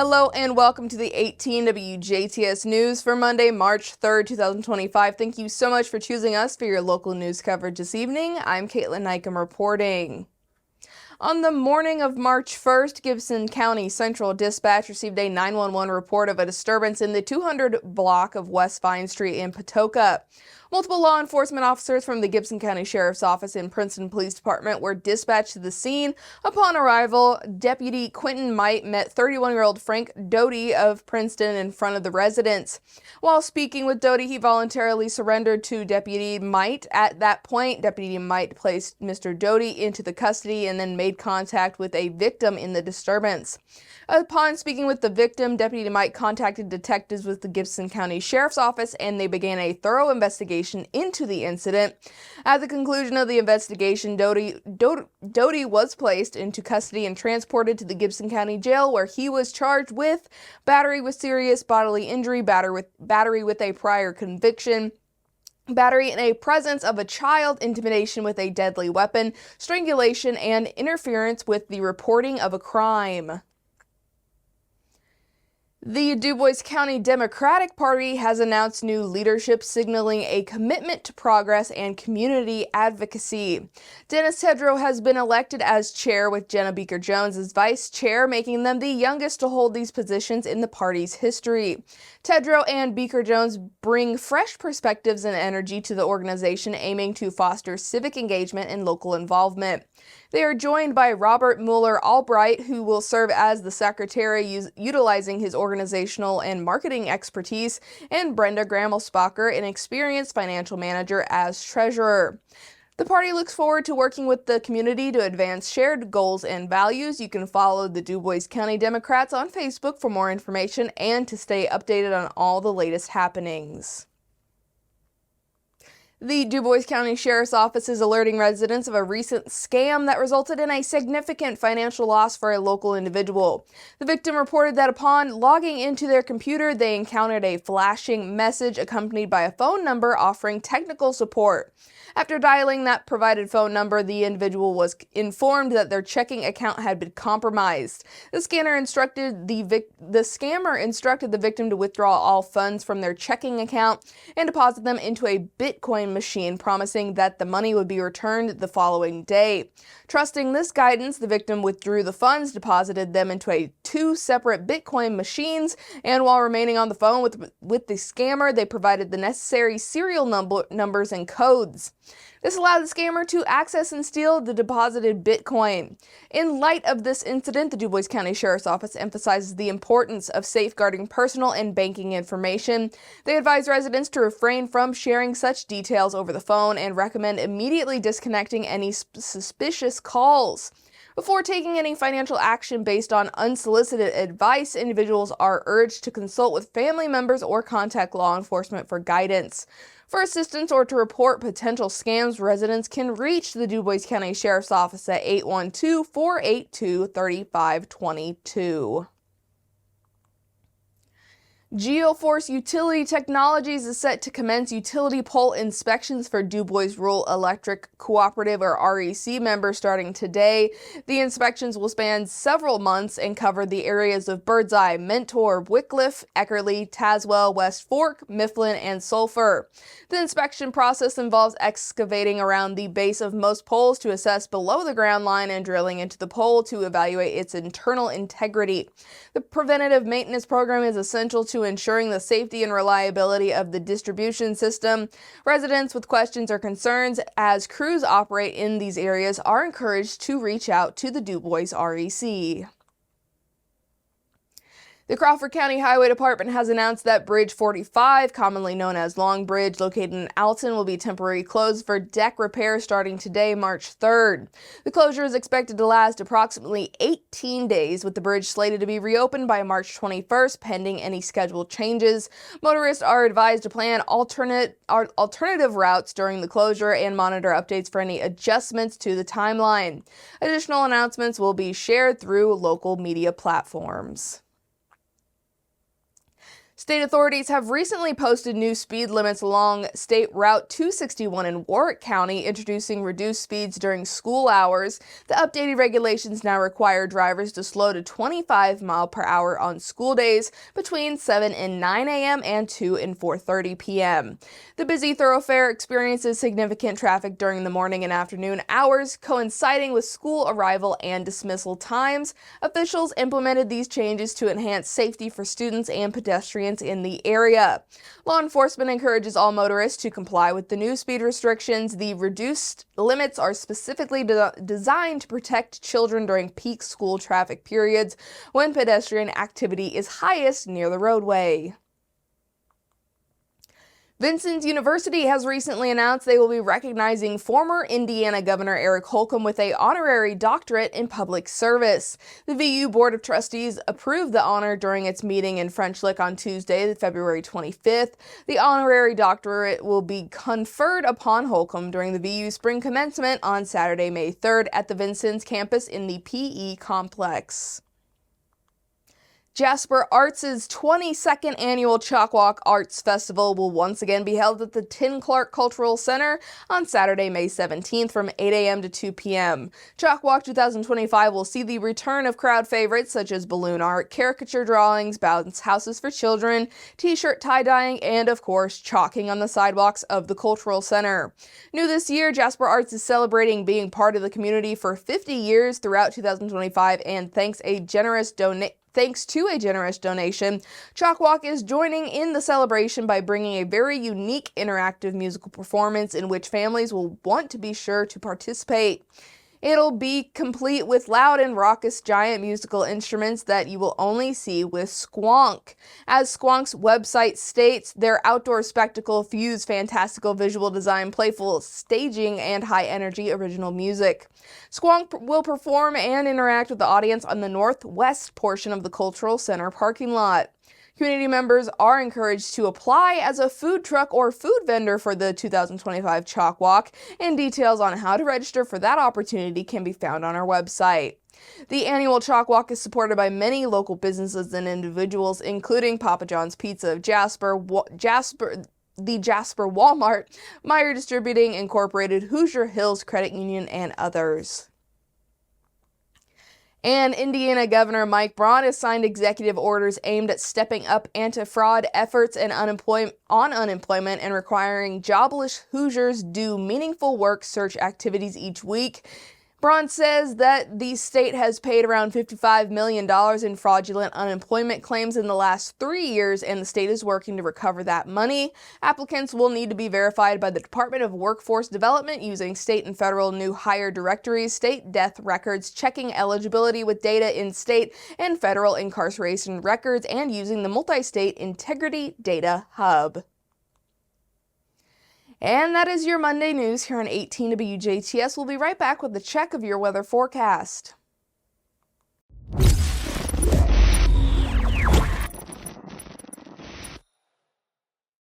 Hello and welcome to the 18 WJTS News for Monday, March 3rd, 2025. Thank you so much for choosing us for your local news coverage this evening. I'm Kaitlyn Neukam reporting. On the morning of March 1st, Gibson County Central Dispatch received a 911 report of a disturbance in the 200 block of West Vine Street in Patoka. Multiple law enforcement officers from the Gibson County Sheriff's Office and Princeton Police Department were dispatched to the scene. Upon arrival, Deputy Quentin Might met 31-year-old Frank Doty of Princeton in front of the residence. While speaking with Doty, he voluntarily surrendered to Deputy Might. At that point, Deputy Might placed Mr. Doty into the custody and then made contact with a victim in the disturbance. Upon speaking with the victim, Deputy Might contacted detectives with the Gibson County Sheriff's Office and they began a thorough investigation into the incident. At the conclusion of the investigation, Doty was placed into custody and transported to the Gibson County Jail, where he was charged with battery with serious bodily injury, battery with a prior conviction, battery in a presence of a child, intimidation with a deadly weapon, strangulation, and interference with the reporting of a crime. The Dubois County Democratic Party has announced new leadership signaling a commitment to progress and community advocacy. Dennis Tedrow has been elected as chair with Jenna Beeker-Jones as vice chair, making them the youngest to hold these positions in the party's history. Tedrow and Beeker-Jones bring fresh perspectives and energy to the organization, aiming to foster civic engagement and local involvement. They are joined by Robert Mueller Albright, who will serve as the secretary, utilizing his organizational and marketing expertise, and Brenda Grammelsbacher, an experienced financial manager, as treasurer. The party looks forward to working with the community to advance shared goals and values. You can follow the Dubois County Democrats on Facebook for more information and to stay updated on all the latest happenings. The Dubois County Sheriff's Office is alerting residents of a recent scam that resulted in a significant financial loss for a local individual. The victim reported that upon logging into their computer, they encountered a flashing message accompanied by a phone number offering technical support. After dialing that provided phone number, the individual was informed that their checking account had been compromised. The scammer instructed the victim to withdraw all funds from their checking account and deposit them into a Bitcoin machine, promising that the money would be returned the following day. Trusting this guidance, the victim withdrew the funds, deposited them into two separate Bitcoin machines, and while remaining on the phone with the scammer, they provided the necessary serial numbers and codes. This allowed the scammer to access and steal the deposited Bitcoin. In light of this incident, the Dubois County Sheriff's Office emphasizes the importance of safeguarding personal and banking information. They advise residents to refrain from sharing such details over the phone and recommend immediately disconnecting any suspicious calls. Before taking any financial action based on unsolicited advice, individuals are urged to consult with family members or contact law enforcement for guidance. For assistance or to report potential scams, residents can reach the Dubois County Sheriff's Office at 812-482-3522. Geoforce Utility Technologies is set to commence utility pole inspections for Dubois Rural Electric Cooperative or REC members starting today. The inspections will span several months and cover the areas of Birdseye, Mentor, Wickliffe, Eckerly, Tazewell, West Fork, Mifflin, and Sulphur. The inspection process involves excavating around the base of most poles to assess below the ground line and drilling into the pole to evaluate its internal integrity. The preventative maintenance program is essential to ensuring the safety and reliability of the distribution system. Residents with questions or concerns as crews operate in these areas are encouraged to reach out to the Dubois REC. The Crawford County Highway Department has announced that Bridge 45, commonly known as Long Bridge, located in Alton, will be temporarily closed for deck repair starting today, March 3rd. The closure is expected to last approximately 18 days, with the bridge slated to be reopened by March 21st, pending any scheduled changes. Motorists are advised to plan alternative routes during the closure and monitor updates for any adjustments to the timeline. Additional announcements will be shared through local media platforms. State authorities have recently posted new speed limits along State Route 261 in Warwick County, introducing reduced speeds during school hours. The updated regulations now require drivers to slow to 25 miles per hour on school days between 7 and 9 a.m. and 2 and 4:30 p.m. The busy thoroughfare experiences significant traffic during the morning and afternoon hours, coinciding with school arrival and dismissal times. Officials implemented these changes to enhance safety for students and pedestrians in the area. Law enforcement encourages all motorists to comply with the new speed restrictions. The reduced limits are specifically designed to protect children during peak school traffic periods when pedestrian activity is highest near the roadway. Vincennes University has recently announced they will be recognizing former Indiana Governor Eric Holcomb with an honorary doctorate in public service. The VU Board of Trustees approved the honor during its meeting in French Lick on Tuesday, February 25th. The honorary doctorate will be conferred upon Holcomb during the VU spring commencement on Saturday, May 3rd at the Vincennes campus in the PE complex. Jasper Arts' 22nd annual Chalk Walk Arts Festival will once again be held at the Tim Clark Cultural Center on Saturday, May 17th from 8 a.m. to 2 p.m. Chalk Walk 2025 will see the return of crowd favorites such as balloon art, caricature drawings, bounce houses for children, t-shirt tie-dyeing, and of course, chalking on the sidewalks of the Cultural Center. New this year, Jasper Arts is celebrating being part of the community for 50 years throughout 2025, and thanks to a generous donation, Chalk Walk is joining in the celebration by bringing a very unique interactive musical performance in which families will want to be sure to participate. It'll be complete with loud and raucous giant musical instruments that you will only see with Squonk. As Squonk's website states, their outdoor spectacle fuse fantastical visual design, playful staging, and high-energy original music. Squonk will perform and interact with the audience on the northwest portion of the Cultural Center parking lot. Community members are encouraged to apply as a food truck or food vendor for the 2025 Chalk Walk, and details on how to register for that opportunity can be found on our website. The annual Chalk Walk is supported by many local businesses and individuals, including Papa John's Pizza of Jasper, the Jasper Walmart, Meyer Distributing Incorporated, Hoosier Hills Credit Union, and others. And Indiana Governor Mike Braun has signed executive orders aimed at stepping up anti-fraud efforts and unemployment and requiring jobless Hoosiers do meaningful work search activities each week. Braun says that the state has paid around $55 million in fraudulent unemployment claims in the last 3 years, and the state is working to recover that money. Applicants will need to be verified by the Department of Workforce Development using state and federal new hire directories, state death records, checking eligibility with data in state and federal incarceration records, and using the Multi-State Integrity Data Hub. And that is your Monday news here on 18 WJTS. We'll be right back with a check of your weather forecast.